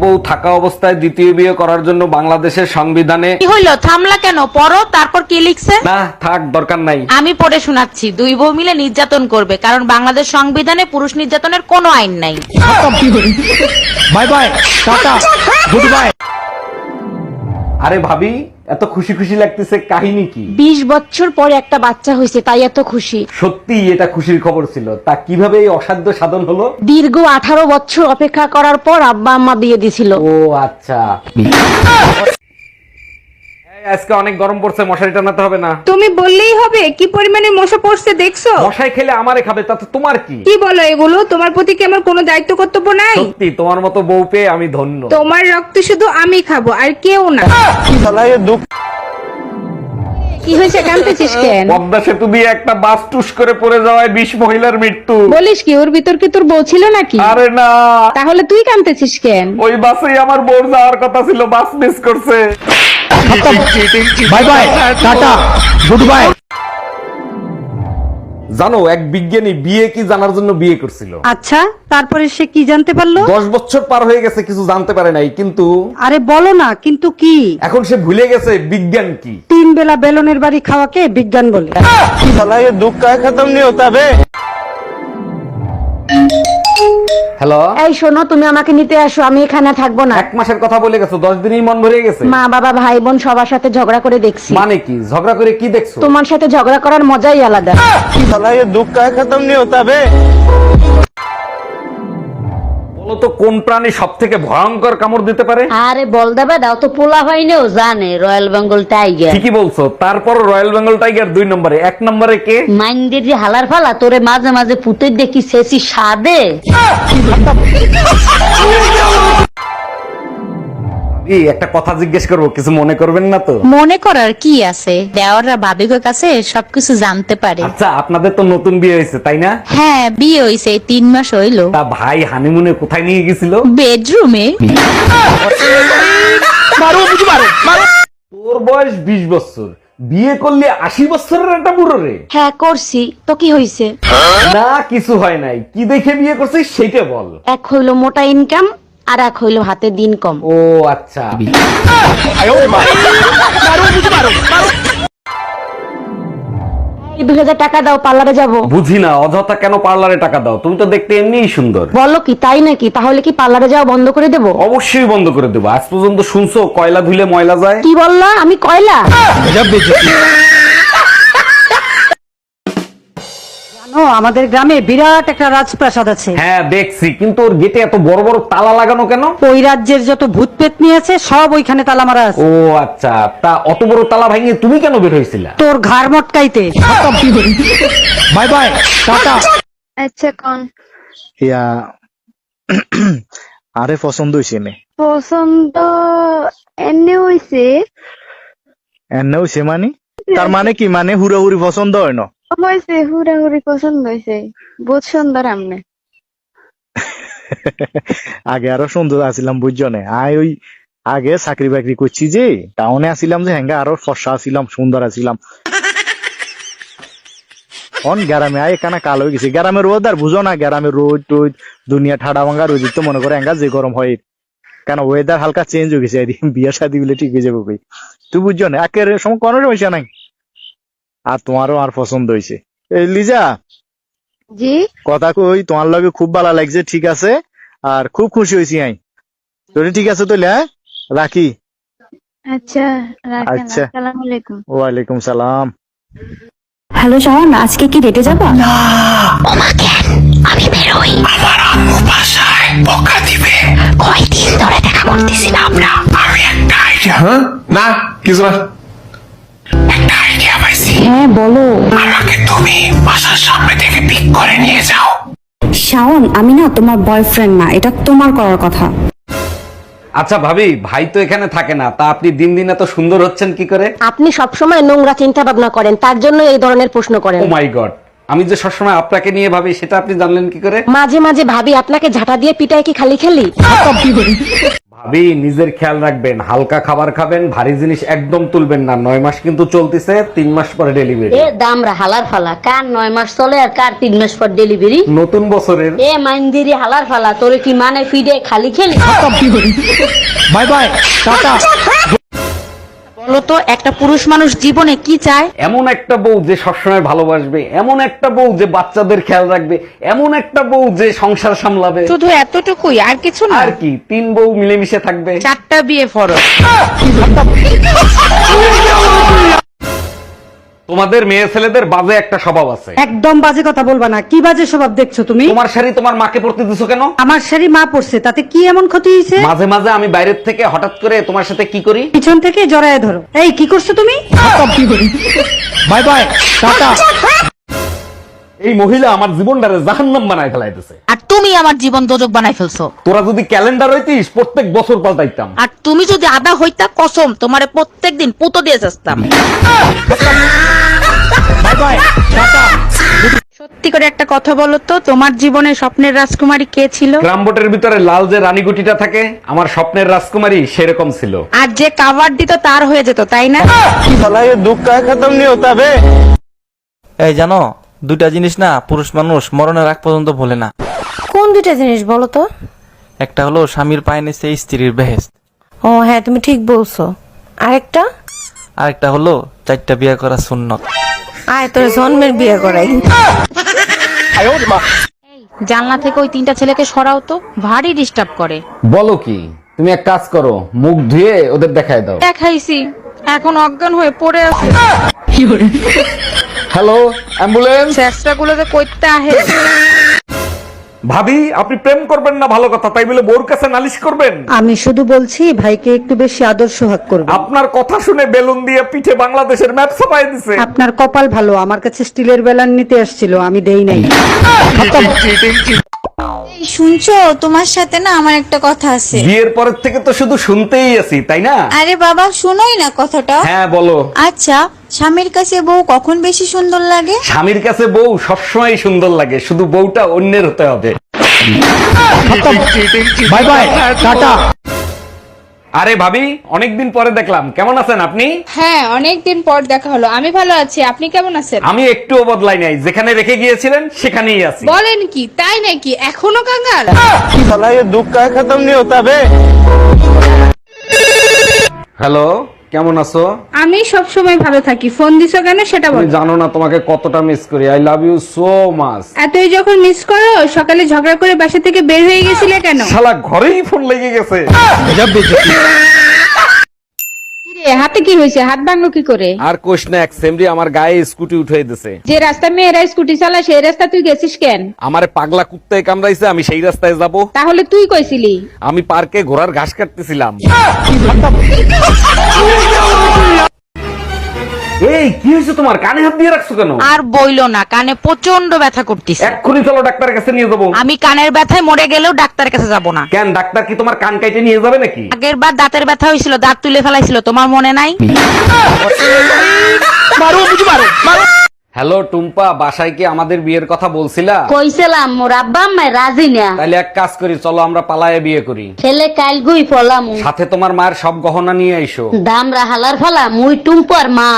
বউ থাকা অবস্থায় দ্বিতীয় বিয়ে করার জন্য বাংলাদেশের সংবিধানে। কি হইলো, থামলা কেন? পড়ো, তারপর কি লিখছে? না থাক, দরকার নাই। আমি পড়ে শোনাচ্ছি। দুই বউ মিলে নির্যাতন করবে, কারণ বাংলাদেশ সংবিধানে পুরুষ নির্যাতনের কোনো আইন নাই। Bye bye, tata, good bye. আরে ভাবি, এত খুশি খুশি লাগতেছে, কাহিনী কি? 20 বছর পরে একটা বাচ্চা হয়েছে, তাই এত খুশি। সত্যি এটা খুশির খবর ছিল। তা কিভাবে এই অসাধ্য সাধন হলো? দীর্ঘ 18 বছর অপেক্ষা করার পর আব্বা আম্মা বিয়ে দিছিল। ও আচ্ছা। এই, আজকে অনেক গরম পড়ছে, মশারি টানাতে হবে না? তুমি বললেই হবে। কি পরিমাণে মশা পড়ছে দেখছো? মশাই খেলে আমারে খাবে, তাতে তোমার কি? কি বলো এগুলো? তোমার প্রতি কি আমার কোনো দায়িত্ব কর্তব্য নাই? সত্যি তোমার মতো বউ পেয়ে আমি ধন্য। তোমার রক্ত শুধু আমি খাবো, আর কেউ না। কি হয়েছে, কাঁদতেছিস কেন? পদ্মা সেতু দিয়ে একটা বাস টুস করে পড়ে যাওয়ায় 20 মহিলার মৃত্যু। বলিস কি? ওর ভিতর কি তোর বউ ছিল নাকি? আরে না, তাহলে তুই কাঁদতেছিস কেন? ওই বাসেই আমার বউ যাওয়ার কথা ছিল, বাস মিস করছে। Bye bye, tata, good bye. জানো, এক বিজ্ঞানী বিয়ে কি জানার জন্য বিয়ে করছিল। আচ্ছা, তারপরে সে কি জানতে পারলো? 10 বছর পার হয়ে গেছে, কিছু জানতে পারে নাই, কিন্তু আরে বলো না, কিন্তু কি? এখন সে ভুলে গেছে বিজ্ঞান কি। 3 বেলা বেলনের বাড়ি খাওয়াকে বিজ্ঞান বলে। হ্যালো, এই শোনো, তুমি আমাকে নিতে আসো, আমি এখানে থাকবো না। 1 মাসের কথা বলে গেছো, 10 দিনই মন ভরে গেছে। মা বাবা ভাই বোন সবার সাথে ঝগড়া করে দেখছি। মানে কি? ঝগড়া করে কি দেখছো? তোমার সাথে ঝগড়া করার মজাই আলাদা। বলো তো, কোন প্রাণী সব থেকে ভয়ঙ্কর কামড় দিতে পারে? আরে বল দেবে দাও তো, পোলা হয়নিও জানে রয়্যাল বেঙ্গল টাইগার। ঠিকই বলছো। তারপর রয়্যাল বেঙ্গল টাইগার 2 নম্বরে, 1 নম্বরে কে? মাইন্ডের যে হালার ফালা তোরে মাঝে মাঝে পুতে দেখি শেষি সাদে। এই একটা কথা জিজ্ঞেস করবো, কিছু মনে করবেন না তো? মনে করার কি আছে? দেওয়াররা ভাবিকের কাছে সবকিছু জানতে পারে। আচ্ছা, আপনাদের তো নতুন বিয়ে হয়েছে তাই না? হ্যাঁ, বিয়ে হইছে, 3 মাস হইলো। তা ভাই হানিমুনে কোথায় নিয়ে গেছিল? বেডরুমে। তোর বয়স 20 বছর, বিয়ে করলে 80 বছরের একটা বুড়ো রে। হ্যাঁ করছি, তো কি হইছে? না কিছু হয় নাই। কি দেখে বিয়ে করছিস সেইটা বল। এক হইলো মোটা ইনকাম, আর এক হইলো হাতে দিন কম। ও আচ্ছা। এই 2000 টাকা দাও, পার্লারে যাব। বুঝি না, অযথা কেন পার্লারে টাকা দাও? তুমি তো দেখতে এমনিই সুন্দর। বলো কি, তাই নাকি? তাহলে কি পার্লারে যাওয়া বন্ধ করে দেবো? অবশ্যই বন্ধ করে দেবো। আজ পর্যন্ত শুনছো কয়লা ধুলে ময়লা যায়? কি বললা? আমি কয়লা? জানো, আমাদের গ্রামে বিরাট একটা রাজপ্রাসাদ আছে। হ্যাঁ দেখছি, কিন্তু ওর গেটে এত বড় বড় তালা লাগানো কেন? ওই রাজ্যের যত ভূত পেতনি আছে সব ওইখানে তালা মারা আছে। ও আচ্ছা, তা অত বড় তালা ভাঙিয়ে তুমি কেন বের হয়েছিলা? তোর ঘাড় মটকাইতে। Bye bye, tata. আচ্ছা কোন ইয়া আরে পছন্দ হইছে নে? পছন্দ এনে হইছে। এনে হইছে মানে? তার মানে কি? মানে হুড়াহুড়ি পছন্দ হয় না? হইছে, হুড়াহুড়ি পছন্দ হইছে। বহুত সুন্দর আমনে। আগে আরো সুন্দর আছিলাম, বুঝছো না? ওই আগে চাকরি বাকরি করছি যে, টাউনে আসিলাম যে, হ্যাঙ্গা আরো ফর্সা আছিলাম, সুন্দর আছিলাম। অন গ্রামে এখানে কালো হয়ে গেছে। গ্রামের রোদ আর বুঝো না, গ্রামের রোদ টোদ দুনিয়া ঠাডা ভাঙ্গা রোদ তো মনে করে হ্যাঙ্গা যে গরম হয়, কেন ওয়েদার হালকা চেঞ্জ হয়ে গেছে। বিয়ে শাদী বলে ঠিক হয়ে যাবে। তুই বুঝছো না, একের সময় কোনো সমস্যা নাই। আর তোমারও আর পছন্দ হয়েছে। এই লিজা, জি কথা কই, তোমার লগে খুব ভালো লাগছে, ঠিক আছে? আর খুব খুশি হয়েছি আই। তোর ঠিক আছে তাহলে, হ্যাঁ রাখি। আচ্ছা রাখেন। আচ্ছা। আসসালামু আলাইকুম। ওয়ালাইকুম সালাম। হ্যালো শাওন, আজকে কি ডেটে যাবা? আমি বেরোই। আমার আম্মু বাসায় বকা দিবে। কয়দিন ধরে দেখা করতেছি না আমরা। আমি একটা আইডিয়া। হ্যাঁ না, কিছু না, একটা আইডিয়া পাইছি। হ্যাঁ বলো। আমাকে তুমি বাসার সামনে থেকে পিক করে নিয়ে যাও। শাওন, আমি না তোমার বয়ফ্রেন্ড না, এটা তোমার করার কথা। আচ্ছা ভাবি, ভাই তো এখানে থাকে না, তা আপনি দিন দিন এত সুন্দর হচ্ছেন কি করে? আপনি সবসময় নোংরা চিন্তা ভাবনা করেন, তার জন্য এই ধরনের প্রশ্ন করেন। ও মাই গড, আমি যে সবসময় আপনাকে নিয়ে ভাবি সেটা আপনি জানলেন কি করে? মাঝে মাঝে ভাবি আপনাকে ঝাঁটা দিয়ে পিটায় কি খালি খালি। ভাবি নিজের খেয়াল রাখবেন, হালকা খাবার খাবেন, ভারী জিনিস একদম তুলবেন না। 9 মাস কিন্তু চলতেছে, 3 মাস পরে ডেলিভারি। এ দামরা হালার ফালা, কার 9 মাস চলে আর কার 3 মাস পর ডেলিভারি? নতুন বছরের। এ মাইন্দিরি হালার ফালা, তোরে কি মানে ফিডে খালি খেলি? Bye bye, tata. বলো তো একটা পুরুষ মানুষ জীবনে কি চায়? এমন একটা বউ যে সবসময় ভালোবাসবে, এমন একটা বউ যে বাচ্চাদের খেয়াল রাখবে, এমন একটা বউ যে সংসার সামলাবে। শুধু এতটুকুই, আর কিছু না? আর কি, 3 বউ মিলেমিশে থাকবে। 4টা বিয়ে ফরজ। তোমাদের মেয়ে ছেলেদের বাজে একটা স্বভাব আছে। একদম বাজে কথা বলবা না। কি বাজে স্বভাব দেখছো তুমি? তোমার শাড়ি তোমার মাকে পরতে দিছো কেন? আমার শাড়ি মা পড়ছে, তাতে কি এমন ক্ষতি হয়েছে? মাঝে মাঝে আমি বাইরের থেকে হঠাৎ করে তোমার সাথে কি করি? পিছন থেকে জড়ায় ধরো। এই কি করছো তুমি? Bye bye, tata. এই মহিলা আমার জীবনটারে জাহান্নাম বানায় ফেলাইতেছে। আর তুমি আমার জীবন দোজক বানাই ফেলছো। তোরা যদি ক্যালেন্ডার হইতিস প্রত্যেক বছর পাল্টাইতাম। আর তুমি যদি আদা হইতা, কসম তোমারে প্রত্যেকদিন পুতো দিয়ে যাস্তাম। Bye bye, tata. সত্যি করে একটা কথা বলো তো, তোমার জীবনে স্বপ্নের রাজকুমারী কে ছিল? গ্রাম বোটের ভিতরে লাল যে রানীগুটিটা থাকে, আমার স্বপ্নের রাজকুমারী সেরকম ছিল। আর যে কাভার দিত তার হয়ে যেত, তাই না? এই জানো, দুইটা জিনিস না পুরুষ মানুষ মরণের আগ পর্যন্ত ভোলে না। কোন দুইটা জিনিস বলো তো? একটা হলো স্বামীর পায়ে নিচে স্ত্রীর বেহেশত, ও হ্যাঁ, তুমি ঠিক বলছো। আরেকটা? আরেকটা হলো 4টা বিয়ে করা সুন্নত। আয় তোর জন্মের বিয়ে করাই। জানলা থেকে ওই 3টা ছেলেকে সরাও তো, ভারী ডিস্টার্ব করে। বলো কি, তুমি এক কাজ করো, মুখ ধুয়ে ওদের দেখায় দাও। দেখাইছি, এখন অজ্ঞান হয়ে পড়ে আছে। Hello, ambulance. চেষ্টা গুলো যে করতে আহে। ভাবি, আপনি প্রেম করবেন না ভালো কথা, তাই বলে বোর কাছে নালিশ করবেন? আমি শুধু বলছি ভাইকে একটু বেশি আদর্শ হাত করবে। আপনার কথা শুনে বেলুন দিয়ে পিঠে বাংলাদেশের ম্যাপ ছাপাই দিছে। আপনার কপাল ভালো, আমার কাছে স্টিলের বেলান নিতে আসছিল, আমি দেই নাই। শুনছো, তোমার সাথে না আমার একটা কথা আছে। বিয়ের পরের থেকে তো শুধু শুনতেই আছি, তাই না? আরে বাবা, শোনোই না কথাটা। হ্যাঁ বলো। আচ্ছা, স্বামীর কাছে বউ কখন বেশি সুন্দর লাগে? স্বামীর কাছে বউ সবসময় সুন্দর লাগে, শুধু বউটা অন্যের হতে হবে। Bye bye, tata. আরে ভাবি, অনেকদিন পরে দেখলাম, কেমন আছেন আপনি? হ্যাঁ, অনেকদিন পর দেখা হলো। আমি ভালো আছি, আপনি কেমন আছেন? আমি একটুও বদলাই নাই, যেখানে রেখে গিয়েছিলেন সেখানেই আছি। বলেন কি, তাই নাকি? এখনো কাঙ্গাল? হ্যালো, কেমন আছো? আমি সব সময় ভালো থাকি, ফোন দিছো কেন সেটা তুমি বল। জানো না তোমাকে কতটা মিস করি। I love you so much. এতই যখন মিস করো, সকালে ঝগড়া করে বাসা থেকে বের হয়ে গেছিলে কেন? শালা ঘরেই ফোন লেগে গেছে। কিরে, হাতে কি হয়েছে? হাত ভাঙলো কি করে? আর কোশ না, এক সেমরি আমার গায়ে স্কুটি উঠাই দিছে। যে রাস্তা মেয়েরা স্কুটি চালায় সেই রাস্তা তুই গেছিস কেন? আমারে পাগলা কুত্তায় কামড়াইছে, আমি সেই রাস্তায় যাব। তাহলে তুই কইছিলি? আমি পার্কে ঘোড়ার ঘাস কাটতেছিলাম। এই কি হয়েছে তোমার? কানে হাত দিয়ে রাখছো কেন? আর বইলো না, কানে প্রচন্ড ব্যথা করতেছে। এক্ষুনি চলো ডাক্তারের কাছে নিয়ে যাবো। আমি কানের ব্যথায় মরে গেলেও ডাক্তারের কাছে যাব না। কেন, ডাক্তার কি তোমার কান কাইটে নিয়ে যাবে নাকি? আগের বার দাঁতের ব্যথা হয়েছিল, দাঁত তুলে ফেলাইছিল, তোমার মনে নাই? হ্যালো টুম্পা, বাসায় কি আমাদের বিয়ের কথা বলছিলা? কইছিলাম মোর আব্বা আম্মা রাজি না। তাহলে এক কাজ করি, চলো আমরা পালায়ে বিয়ে করি। ছেলে কাল গুই ফলাম, সাথে তোমার মায়ের সব গহনা নিয়ে আইসো। দামরা হালার ফালা, মুই টুম্পর মা।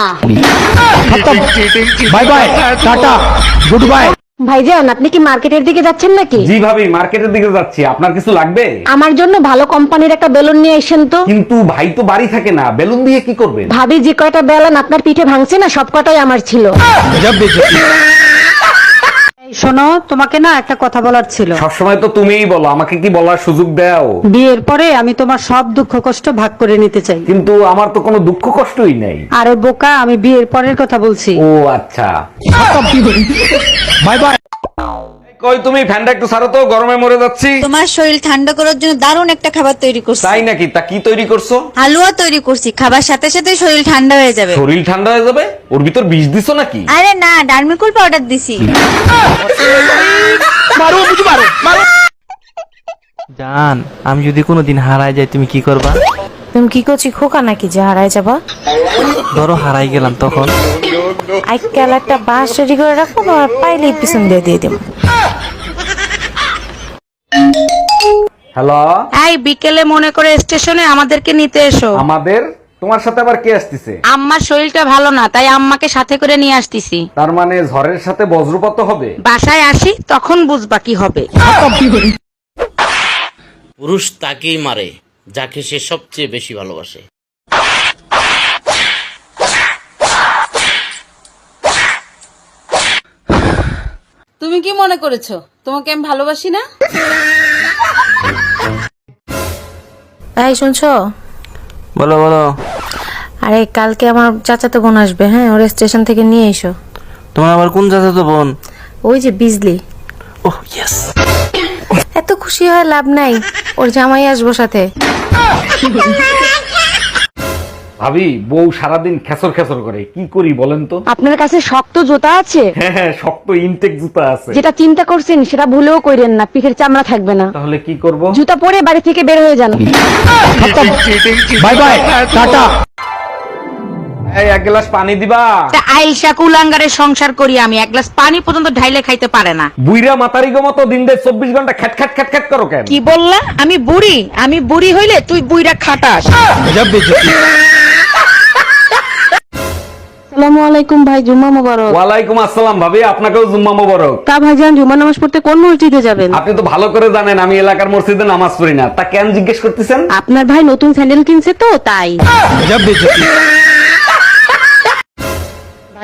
Bye bye, tata, good bye. ভাইজান, আপনি কি মার্কেটের দিকে যাচ্ছেন নাকি? জি ভাবি, মার্কেটের দিকে যাচ্ছি। আপনার কিছু লাগবে? আমার জন্য ভালো কোম্পানির একটা বেলুন নিয়ে এসেন তো। কিন্তু ভাই তো বাড়ি থাকে না, বেলুন দিয়ে কি করবেন? ভাবি যে কয়টা বেলুন আপনার পিঠে ভাঙছে না, সব কটাই আমার ছিল। এই শোনো, তোমাকে না একটা কথা বলার ছিল। সবসময় তো তুমিই বলো, আমাকে কি বলার সুযোগ দাও? বিয়ের পরে আমি তোমার সব দুঃখ কষ্ট ভাগ করে নিতে চাই। কিন্তু আমার তো কোনো দুঃখ কষ্টই নাই। আরে বোকা, আমি বিয়ের পরের কথা বলছি। ও আচ্ছা। Bye bye. কই তুমি, ফ্যানটা একটু ছাড়ো তো, গরমে মরে যাচ্ছি। তোমার শরীর ঠান্ডা করার জন্য দারুণ একটা খাবার তৈরি করছি। তাই নাকি? তা কি তৈরি করছো? হালুয়া তৈরি করছি, খাবার সাথে সাথে শরীর ঠান্ডা হয়ে যাবে। শরীর ঠান্ডা হয়ে যাবে? ওর ভিতর বিষ দিছো নাকি? আরে না, ডার্মিকুল পাউডার দিছি। জান, আমি যদি কোনোদিন হারাই যাই তুমি কি করবা? তুমি কি করছি, খোকা নাকি যে হারায় যাবা? ধরো হারাই গেলাম, তখন আজকাল একটা বাস রেডি করে রাখবো, আর পাইলেই পিছন দিয়ে দিয়ে দেবো। হ্যালো, এই বিকেলে মনে করে স্টেশনে আমাদেরকে নিতে এসো। আমাদের তোমার সাথে আবার কে আসতেছে? আম্মার শরীরটা ভালো না, তাই আম্মাকে সাথে করে নিয়ে আসতেছি। তার মানে ঝড়ের সাথে বজ্রপাত হবে? বাসায় আসি তখন বুঝবা কি হবে। পুরুষ তাকেই মারে যাকে সে সবচেয়ে বেশি ভালোবাসে। তুমি কি মনে করেছো তোমাকে আমি ভালোবাসি না? এই শুনছো? বলো বলো। আরে কালকে আমার চাচাতো বোন আসবে, হ্যাঁ, ওর স্টেশন থেকে নিয়ে এসো। তোমার আবার কোন চাচাতো বোন? ওই যে বিজলি। ওহ ইয়েস। এত খুশি হয় লাভ নাই, ওর জামাই আসবো সাথে। ভাবি, বউ সারাদিন খেসর খেসর করে, কি করি বলেন তো? আপনার কাছে শক্ত জুতা আছে? হ্যাঁ হ্যাঁ, শক্ত ইনটেক জুতা আছে। যেটা চিন্তা করছেন সেটা ভুলেও কইরেন না, পিঠের চামড়া থাকবে না। তাহলে কি করব? জুতা পরে বাড়ি থেকে বের হয়ে যান। Bye bye, tata. এই এক গ্লাস পানি দিবা? আইসা কুলাঙ্গারের সংসার করি আমি, এক গ্লাস পানি পর্যন্ত ঢাইলে খাইতে পারে না। বুইরা মাতারি গো মতো দিন দেড় 24 ঘন্টা খ্যাট খ্যাট খ্যাট খ্যাট করো কেন? কি বললা? আমি বুড়ি? আমি বুড়ি হইলে তুই বুইরা খাটাস। আসসালামু আলাইকুম ভাই, জুম্মা মোবারক। ওয়ালাইকুম আসসালাম ভাবি, আপনাকেও জুম্মা মোবারক। তা ভাইজান জুম্মা নামাজ পড়তে কোন মসজিদে যাবেন? আপনি তো ভালো করে জানেন আমি এলাকার মসজিদে নামাজ পড়ি না, তা কেন জিজ্ঞেস করতেছেন? আপনার ভাই নতুন স্যান্ডেল কিনছে তো তাই।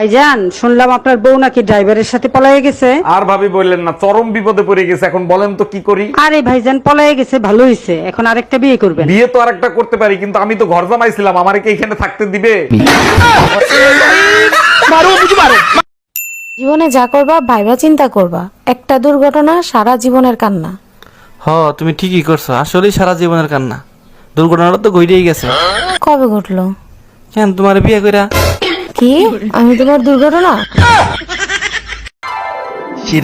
ভাইজান শুনলাম আপনার বউ নাকি ড্রাইভারের সাথে পলায়ে গেছে। আর ভাবি বললেন না, চরম বিপদে পড়ে গেছে। এখন বলেন তো কি করি? আরে ভাইজান পলায়ে গেছে ভালো হয়েছে, এখন আরেকটা বিয়ে করবেন। বিয়ে তো আরেকটা করতে পারি, কিন্তু আমি তো ঘর জামাইছিলাম, আমারে কি এখানে থাকতে দিবে? জীবনে যা করবা ভাইবা চিন্তা করবা, একটা দুর্ঘটনা সারা জীবনের কান্না। হ তুমি ঠিকই করছো, আসলেই সারা জীবনের কান্না। দুর্ঘটনাটা তো ঘটেই গেছে। কবে ঘটলো? কেন তোমার বিয়ে কইরা? কি আমি তোমার দুর্ঘটনা?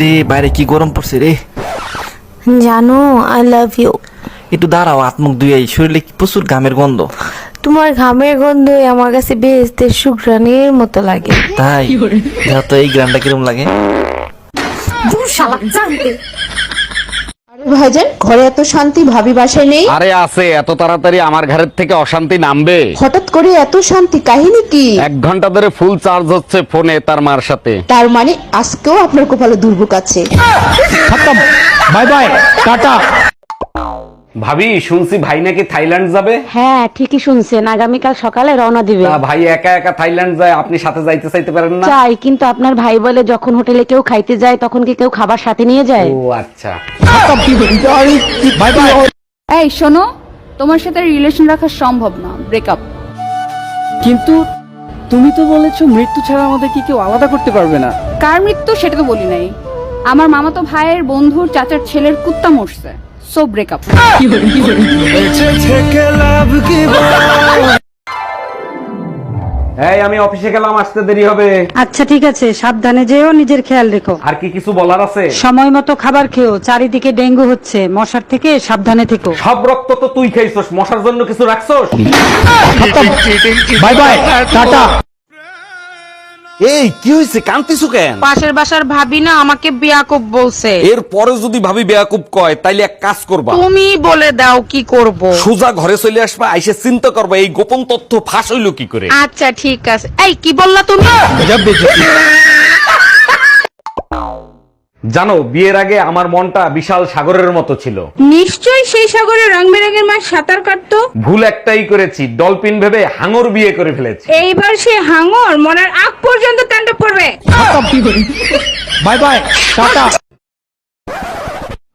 রে বাইরে কি গরম পড়ছে রে। জানো আই লাভ ইউ। একটু দাঁড়াও, আত্মুখ ধুই, শরীরে কি প্রচুর ঘামের গন্ধ। তোমার ঘামের গন্ধ আমার কাছে বেহেশতের সুঘ্রাণের মতো লাগে। তাই দেখো তো এই গ্রামটা কিরম লাগে। ভাইজান ঘরে এত শান্তি, ভাবি বাসায় নেই? আরে আছে, এত তাড়াতাড়ি আমার ঘরের থেকে অশান্তি নামবে? হঠাৎ করে এত শান্তি, কাহিনী কি? 1 ঘন্টা ধরে ফুল চার্জ হচ্ছে ফোনে তার মার সাথে। তার মানে আজকেও আপনার কপালে দুর্ভোগ আছে। Bye bye, tata. ভাবি, শুনছি ভাই নাকি থাইল্যান্ড যাবে? হ্যাঁ ঠিকই শুনছেন, আগামীকাল সকালে রওনা দিবে। তা ভাই একা একা থাইল্যান্ড যায়, আপনি সাথে যাইতে চাইতে পারেন না? চাই, কিন্তু আপনার ভাই বলে যখন হোটেলে কেউ খাইতে যায় তখন কি কেউ খাবার সাথে নিয়ে যায়? ও আচ্ছা। Bye bye. এই শোনো, তোমার সাথে রিলেশন রাখা সম্ভব না, ব্রেকআপ। কিন্তু তুমি তো বলেছো মৃত্যু ছাড়া আমাদের কি কেউ আলাদা করতে পারবে না। কার মৃত্যু সেটা তো বলি নাই। আমার মামাতো ভাইয়ের বন্ধুর চাচার ছেলের কুত্তা মরছে, সো ব্রেকআপ। এই আমি অফিসে গেলাম, আসতে দেরি হবে। আচ্ছা ঠিক আছে, সাবধানে যেও, নিজের খেয়াল রেখো। আর কি কিছু বলার আছে? সময় মতো খাবার খেও, চারিদিকে ডেঙ্গু হচ্ছে, মশার থেকে সাবধানে থেকো। সব রক্ত তো তুই খাইছস, মশার জন্য কিছু রাখছস? Bye bye, tata. এই কি হইছে, কান্তিছু কেন? পাশের বাসার ভাবি না আমাকে বিয়াকুব বলছে। এর পরে যদি ভাবি বেয়াকুব কয় তাইলে এক কাজ করবা, তুমি বলে দাও কি করব। সোজা ঘরে চলে আসবা, আইসে চিন্তা করবা এই গোপন তথ্য ফাঁস হইলো কি করে। আচ্ছা ঠিক আছে। এই কি বললা তুমি? জানো, বিয়ের আগে আমার মনটা বিশাল সাগরের মতো ছিল। নিশ্চয়ই সেই সাগরে রং বেরঙের মাছ সাঁতার কাটতো। ভুল একটাই করেছি, ডলফিন ভেবে হাঙর বিয়ে করে ফেলেছি। এইবার সে হাঙর মরার আগ পর্যন্ত তাণ্ডব করবে। Bye bye, tata.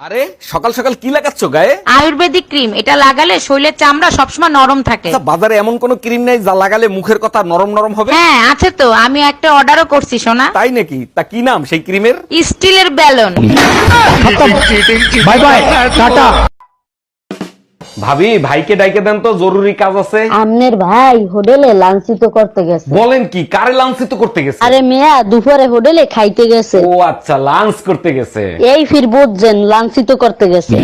আরে সকাল সকাল কি লাগাচ্ছ গায়ে? আয়ুর্বেদিক ক্রিম, এটা লাগালে শরীরের চামড়া সবসময় নরম থাকে। আচ্ছা, বাজারে এমন কোন ক্রিম নাই যা লাগালে মুখের কথা নরম নরম হবে? হ্যাঁ আছে তো, আমি একটা অর্ডারও করছি সোনা। তাই নাকি? তা কি নাম সেই ক্রিমের? স্টিলের ব্যালন। Bye bye, tata. ভাবি, ভাইকে ডাইকে দেন তো, জরুরি কাজ আছে। আমনের ভাই হোটেলে লাঞ্চিত করতে গেছে। বলেন কি, কারে লাঞ্ছিত করতে গেছে? আরে মেয়া দুপুরে হোটেলে খাইতে গেছে। ও আচ্ছা, লাঞ্চ করতে গেছে। এই ফির বুঝছেন লাঞ্চিত করতে গেছে।